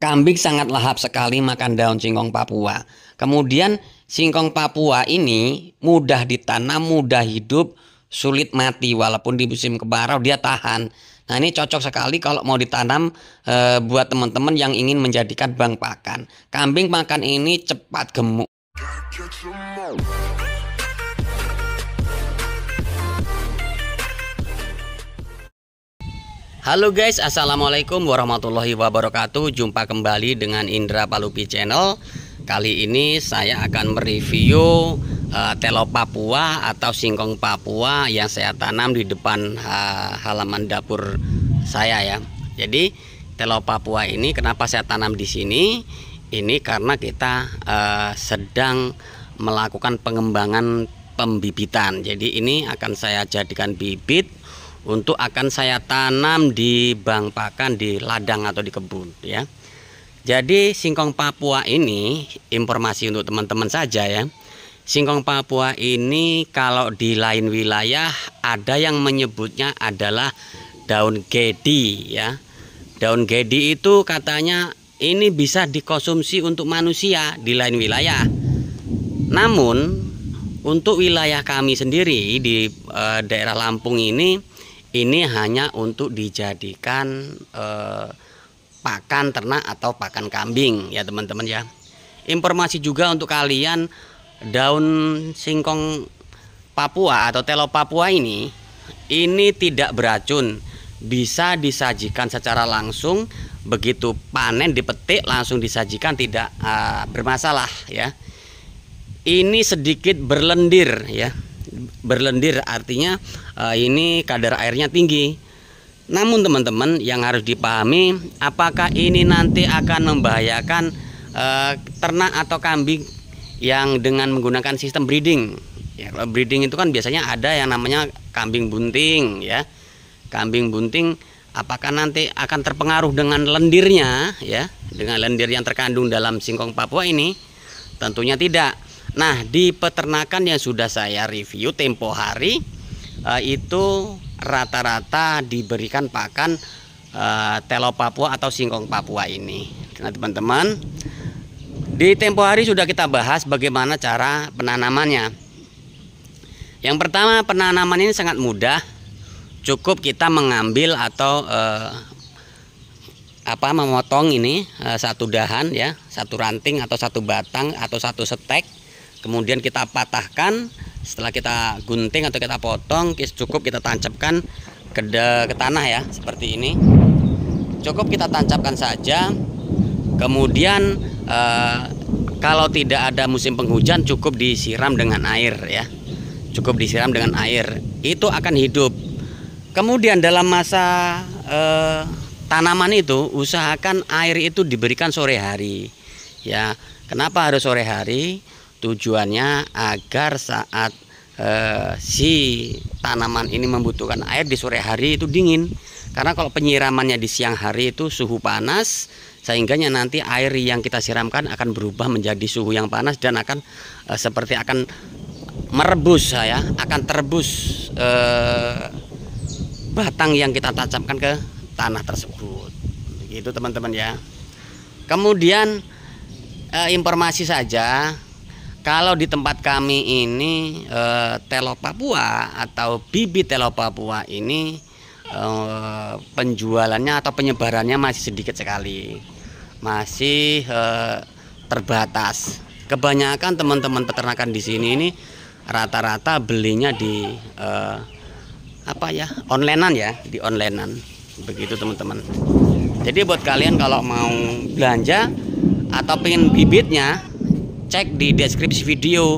Kambing sangat lahap sekali makan daun singkong Papua. Kemudian singkong Papua ini mudah ditanam, mudah hidup, sulit mati walaupun di musim kemarau dia tahan. Nah, ini cocok sekali kalau mau ditanam buat teman-teman yang ingin menjadikan bank pakan. Kambing makan ini cepat gemuk. Halo guys, assalamualaikum warahmatullahi wabarakatuh. Jumpa kembali dengan Indra Palupi Channel. Kali ini saya akan mereview telo Papua atau singkong Papua yang saya tanam di depan halaman dapur saya ya. Jadi telo Papua ini kenapa saya tanam di sini? Ini karena kita sedang melakukan pengembangan pembibitan. Jadi ini akan saya jadikan bibit untuk akan saya tanam di bank pakan di ladang atau di kebun ya. Jadi singkong Papua ini, informasi untuk teman-teman saja ya. Singkong Papua ini kalau di lain wilayah ada yang menyebutnya adalah daun gedi ya. Daun gedi itu katanya ini bisa dikonsumsi untuk manusia di lain wilayah. Namun untuk wilayah kami sendiri di daerah Lampung ini hanya untuk dijadikan pakan ternak atau pakan kambing ya teman-teman ya. Informasi juga untuk kalian, daun singkong Papua atau telo Papua ini tidak beracun, bisa disajikan secara langsung, begitu panen dipetik langsung disajikan, tidak bermasalah ya. Ini sedikit berlendir ya. Berlendir artinya ini kadar airnya tinggi. Namun teman-teman yang harus dipahami, apakah ini nanti akan membahayakan ternak atau kambing yang dengan menggunakan sistem breeding ya. Kalau breeding itu kan biasanya ada yang namanya kambing bunting ya. Kambing bunting apakah nanti akan terpengaruh dengan lendirnya ya, dengan lendir yang terkandung dalam singkong Papua ini? Tentunya tidak. Nah, di peternakan yang sudah saya review tempo hari itu rata-rata diberikan pakan telo Papua atau singkong Papua ini. Nah teman-teman, di tempo hari sudah kita bahas bagaimana cara penanamannya. Yang pertama, penanaman ini sangat mudah. Cukup kita mengambil atau memotong ini satu dahan ya, satu ranting atau satu batang atau satu setek. Kemudian kita patahkan, setelah kita gunting atau kita potong, cukup kita tancapkan ke tanah ya, seperti ini. Cukup kita tancapkan saja. Kemudian kalau tidak ada musim penghujan, cukup disiram dengan air ya. Cukup disiram dengan air, itu akan hidup. Kemudian dalam masa tanaman itu, usahakan air itu diberikan sore hari ya. Kenapa harus sore hari? Tujuannya agar saat si tanaman ini membutuhkan air di sore hari itu dingin. Karena kalau penyiramannya di siang hari itu suhu panas, sehingga nanti air yang kita siramkan akan berubah menjadi suhu yang panas dan akan seperti akan merebus ya, akan terebus batang yang kita tancapkan ke tanah tersebut. Begitu teman-teman ya. Kemudian informasi saja, kalau di tempat kami ini telo Papua atau bibit telo Papua ini penjualannya atau penyebarannya masih sedikit sekali, masih terbatas. Kebanyakan teman-teman peternakan di sini ini rata-rata belinya di onlinean ya, di onlinean. Begitu teman-teman. Jadi buat kalian kalau mau belanja atau pengen bibitnya, cek di deskripsi video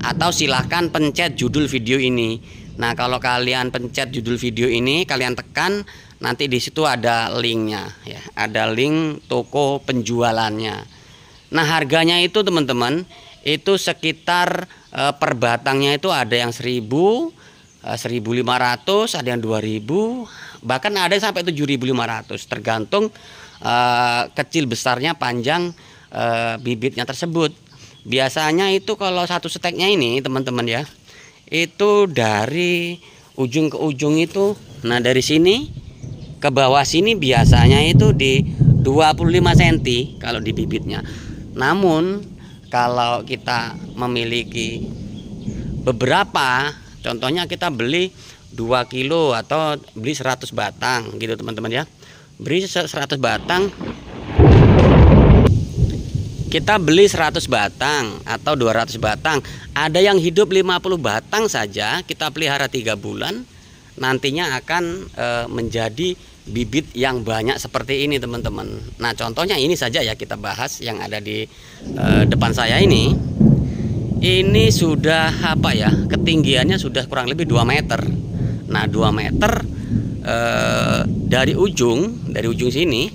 atau silahkan pencet judul video ini. Nah, kalau kalian pencet judul video ini, kalian tekan, nanti di situ ada linknya ya, ada link toko penjualannya. Nah, harganya itu teman-teman, itu sekitar per batangnya itu ada yang 1.000, 1.500, ada yang 2.000, bahkan ada yang sampai 7.500, tergantung kecil besarnya panjang bibitnya tersebut. Biasanya itu kalau satu steknya ini teman-teman ya, itu dari ujung ke ujung itu, nah dari sini ke bawah sini biasanya itu di 25 cm kalau di bibitnya. Namun kalau kita memiliki beberapa, contohnya kita beli 2 kilo atau beli 100 batang gitu teman-teman ya. Beli 100 batang, kita beli 100 batang atau 200 batang, ada yang hidup 50 batang saja, kita pelihara 3 bulan, nantinya akan menjadi bibit yang banyak seperti ini teman-teman. Nah contohnya ini saja ya, kita bahas yang ada di depan saya ini. Ini sudah apa ya, ketinggiannya sudah kurang lebih 2 meter. Nah 2 meter dari ujung sini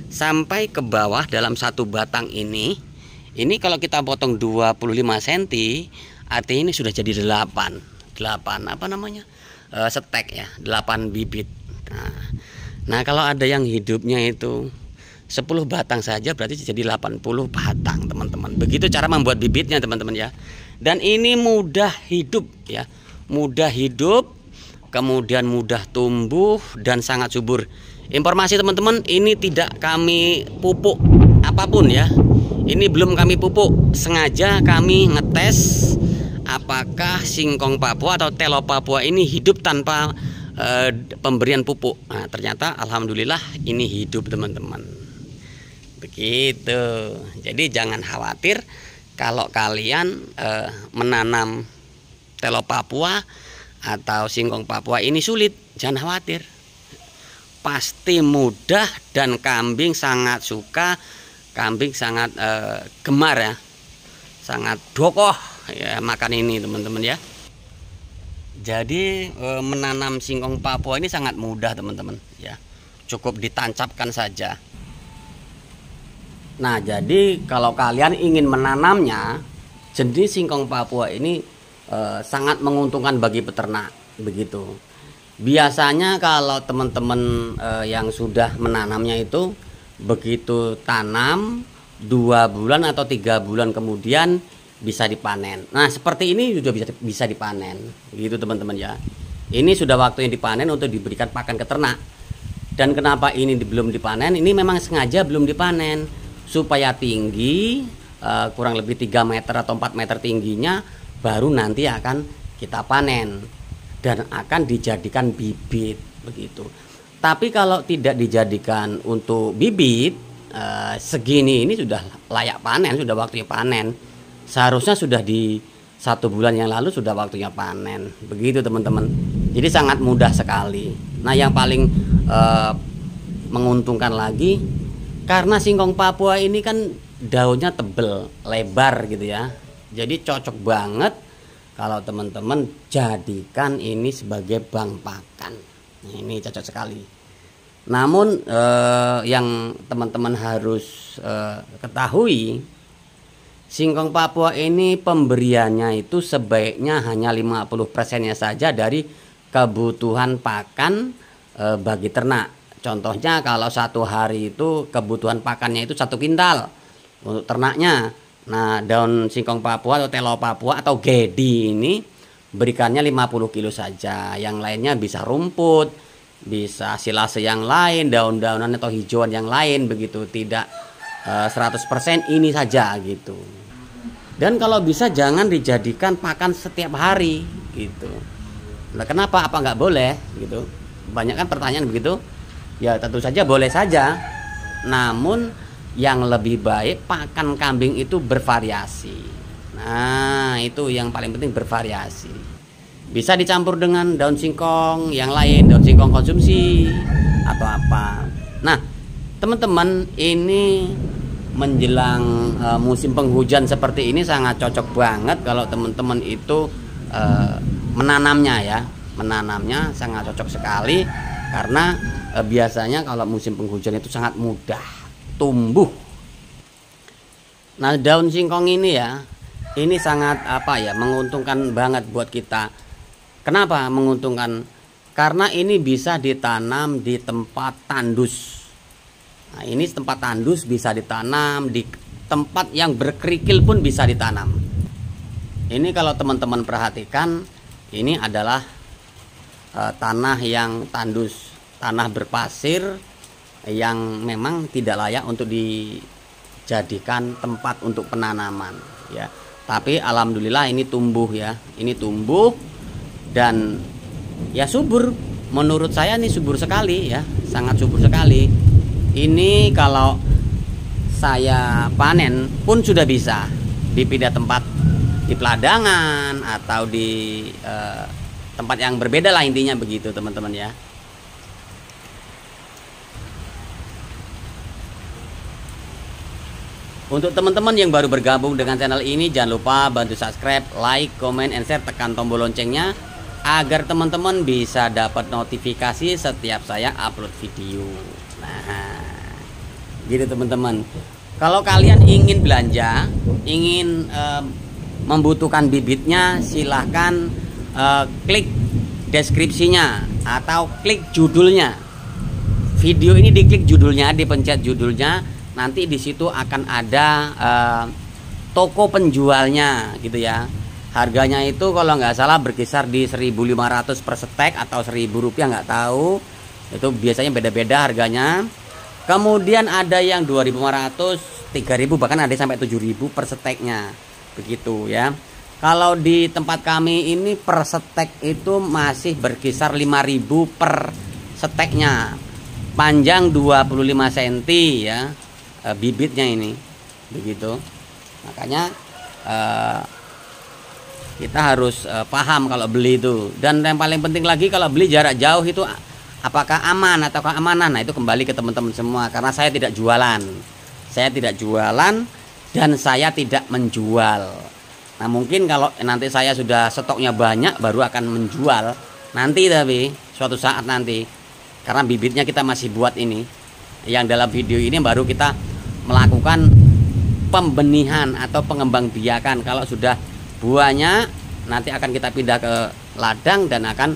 sampai ke bawah dalam satu batang ini kalau kita potong 25 cm, artinya ini sudah jadi 8 apa namanya, stek ya, 8 bibit. Nah kalau ada yang hidupnya itu 10 batang saja, berarti jadi 80 batang teman-teman. Begitu cara membuat bibitnya teman-teman ya. Dan ini mudah hidup ya, mudah hidup, kemudian mudah tumbuh dan sangat subur. Informasi teman-teman, ini tidak kami pupuk apapun ya. Ini belum kami pupuk, sengaja kami ngetes apakah singkong Papua atau telo Papua ini hidup tanpa pemberian pupuk. Nah, ternyata alhamdulillah ini hidup teman-teman. Begitu. Jadi jangan khawatir kalau kalian menanam telo Papua atau singkong Papua ini sulit, jangan khawatir. Pasti mudah dan kambing sangat suka, kambing sangat gemar ya, sangat dokoh ya makan ini teman-teman ya. Jadi menanam singkong Papua ini sangat mudah teman-teman ya, cukup ditancapkan saja. Nah jadi kalau kalian ingin menanamnya, jenis singkong Papua ini sangat menguntungkan bagi peternak begitu. Biasanya kalau teman-teman yang sudah menanamnya itu begitu tanam 2 bulan atau 3 bulan kemudian bisa dipanen. Nah seperti ini sudah bisa dipanen gitu teman-teman ya. Ini sudah waktunya dipanen untuk diberikan pakan ke ternak. Dan kenapa ini belum dipanen? Ini memang sengaja belum dipanen supaya tinggi, kurang lebih 3 meter atau 4 meter tingginya, baru nanti akan kita panen dan akan dijadikan bibit begitu. Tapi kalau tidak dijadikan untuk bibit, segini ini sudah layak panen, sudah waktunya panen. Seharusnya sudah di 1 bulan yang lalu sudah waktunya panen begitu teman-teman. Jadi sangat mudah sekali. Nah yang paling menguntungkan lagi, karena singkong Papua ini kan daunnya tebel, lebar gitu ya. Jadi cocok banget kalau teman-teman jadikan ini sebagai bank pakan. Ini cocok sekali. Namun yang teman-teman harus ketahui, singkong Papua ini pemberiannya itu sebaiknya hanya 50%-nya saja dari kebutuhan pakan bagi ternak. Contohnya kalau 1 hari itu kebutuhan pakannya itu 1 kintal untuk ternaknya. Nah daun singkong Papua atau telo Papua atau gedi ini berikannya 50 kilo saja. Yang lainnya bisa rumput, bisa silase yang lain, daun-daunan atau hijauan yang lain begitu. Tidak 100% ini saja gitu. Dan kalau bisa jangan dijadikan pakan setiap hari gitu. Nah kenapa? Apa nggak boleh gitu? Banyak kan pertanyaan begitu. Ya tentu saja boleh saja. Namun yang lebih baik pakan kambing itu bervariasi. Nah itu yang paling penting, bervariasi. Bisa dicampur dengan daun singkong yang lain, daun singkong konsumsi atau apa. Nah teman-teman, ini menjelang musim penghujan seperti ini sangat cocok banget kalau teman-teman itu menanamnya ya. Menanamnya sangat cocok sekali karena biasanya kalau musim penghujan itu sangat mudah tumbuh. Nah daun singkong ini ya, ini sangat menguntungkan banget buat kita. Kenapa menguntungkan? Karena ini bisa ditanam di tempat tandus. Nah ini tempat tandus bisa ditanam, di tempat yang berkerikil pun bisa ditanam. Ini kalau teman-teman perhatikan, ini adalah tanah yang tandus, tanah berpasir, yang memang tidak layak untuk dijadikan tempat untuk penanaman ya. Tapi alhamdulillah ini tumbuh ya. Ini tumbuh dan ya subur. Menurut saya ini subur sekali ya, sangat subur sekali. Ini kalau saya panen pun sudah bisa dipindah tempat di peladangan atau di tempat yang berbeda lah, intinya begitu teman-teman ya. Untuk teman-teman yang baru bergabung dengan channel ini, jangan lupa bantu subscribe, like, comment, and share, tekan tombol loncengnya agar teman-teman bisa dapat notifikasi setiap saya upload video. Nah, gitu teman-teman. Kalau kalian ingin belanja, ingin membutuhkan bibitnya, silahkan klik deskripsinya atau klik judulnya. Video ini diklik judulnya, dipencet judulnya. Nanti di situ akan ada toko penjualnya gitu ya. Harganya itu kalau nggak salah berkisar di 1.500 per stek atau 1.000 rupiah, nggak tahu. Itu biasanya beda-beda harganya. Kemudian ada yang 2.500, 3.000, bahkan ada sampai 7.000 per steknya. Begitu ya. Kalau di tempat kami ini per stek itu masih berkisar 5.000 per steknya. Panjang 25 cm ya. Bibitnya ini begitu, makanya kita harus paham kalau beli itu. Dan yang paling penting lagi, kalau beli jarak jauh itu apakah aman atau keamanan, nah itu kembali ke teman-teman semua. Karena saya tidak jualan, dan saya tidak menjual. Nah mungkin kalau nanti saya sudah stoknya banyak baru akan menjual nanti, tapi suatu saat nanti, karena bibitnya kita masih buat ini. Yang dalam video ini baru kita melakukan pembenihan atau pengembangbiakan. Kalau sudah buahnya nanti akan kita pindah ke ladang dan akan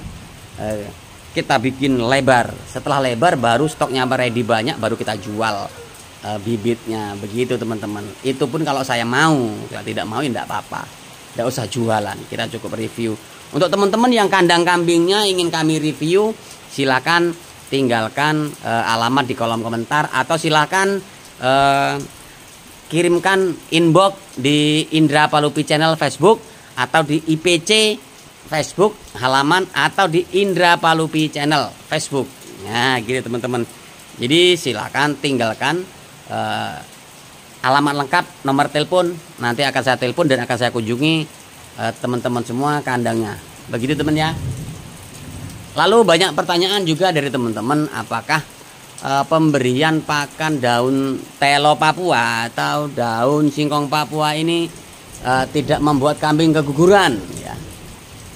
kita bikin lebar. Setelah lebar baru stoknya ready banyak, baru kita jual bibitnya. Begitu teman-teman. Itu pun kalau saya mau. Kalau tidak mau ya tidak apa-apa, tidak usah jualan, kita cukup review. Untuk teman-teman yang kandang kambingnya ingin kami review, silakan tinggalkan alamat di kolom komentar, atau silakan kirimkan inbox di Indra Palupi Channel Facebook, atau di IPC Facebook halaman, atau di Indra Palupi Channel Facebook. Nah gitu teman-teman. Jadi silakan tinggalkan alamat lengkap, nomor telepon, nanti akan saya telepon dan akan saya kunjungi teman-teman semua kandangnya. Begitu teman ya. Lalu banyak pertanyaan juga dari teman-teman, apakah pemberian pakan daun telo Papua atau daun singkong Papua ini tidak membuat kambing keguguran ya.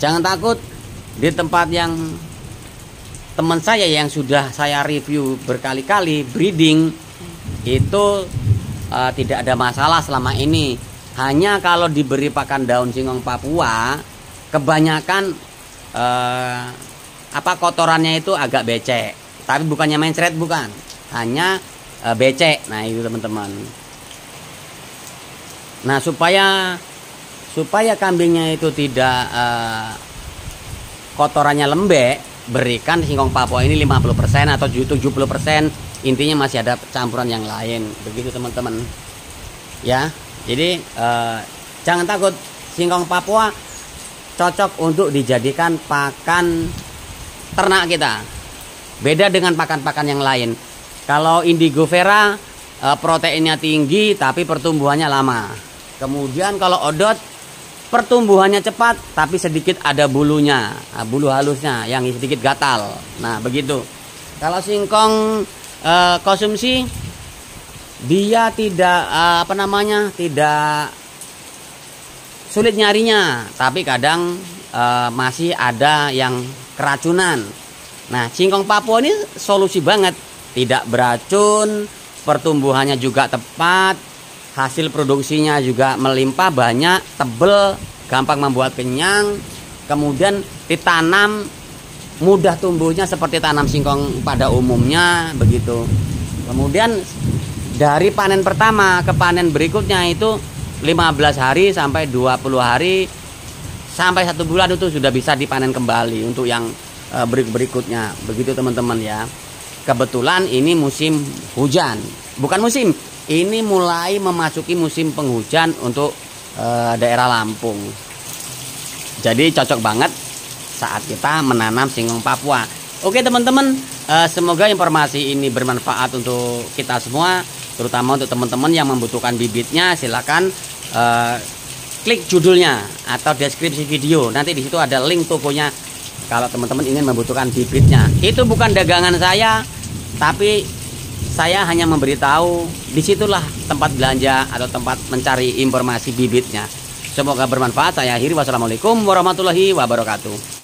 Jangan takut, di tempat yang teman saya yang sudah saya review berkali-kali breeding itu tidak ada masalah selama ini. Hanya kalau diberi pakan daun singkong Papua kebanyakan kotorannya itu agak becek, tapi bukannya mencret, bukan, hanya becek. Nah itu teman-teman. Nah supaya kambingnya itu tidak kotorannya lembek, berikan singkong Papua ini 50% atau 70%, intinya masih ada campuran yang lain. Begitu teman-teman ya. Jadi jangan takut, singkong Papua cocok untuk dijadikan pakan ternak kita. Beda dengan pakan-pakan yang lain. Kalau Indigo Vera proteinnya tinggi tapi pertumbuhannya lama. Kemudian kalau Odot pertumbuhannya cepat tapi sedikit ada bulunya, bulu halusnya yang sedikit gatal. Nah begitu. Kalau singkong konsumsi dia tidak tidak sulit nyarinya, tapi kadang masih ada yang keracunan. Nah singkong Papua ini solusi banget, tidak beracun, pertumbuhannya juga tepat, hasil produksinya juga melimpah banyak, tebel, gampang membuat kenyang, kemudian ditanam mudah tumbuhnya seperti tanam singkong pada umumnya begitu. Kemudian dari panen pertama ke panen berikutnya itu 15 hari sampai 20 hari sampai 1 bulan itu sudah bisa dipanen kembali untuk yang berikutnya. Begitu teman-teman ya. kebetulan ini musim hujan. Bukan musim, ini mulai memasuki musim penghujan untuk daerah Lampung. Jadi cocok banget saat kita menanam singkong Papua. Oke teman-teman, semoga informasi ini bermanfaat untuk kita semua, terutama untuk teman-teman yang membutuhkan bibitnya. Silakan klik judulnya atau deskripsi video. Nanti di situ ada link tokonya kalau teman-teman ingin membutuhkan bibitnya. Itu bukan dagangan saya, tapi saya hanya memberitahu disitulah tempat belanja atau tempat mencari informasi bibitnya. Semoga bermanfaat. Saya akhiri. Wassalamualaikum warahmatullahi wabarakatuh.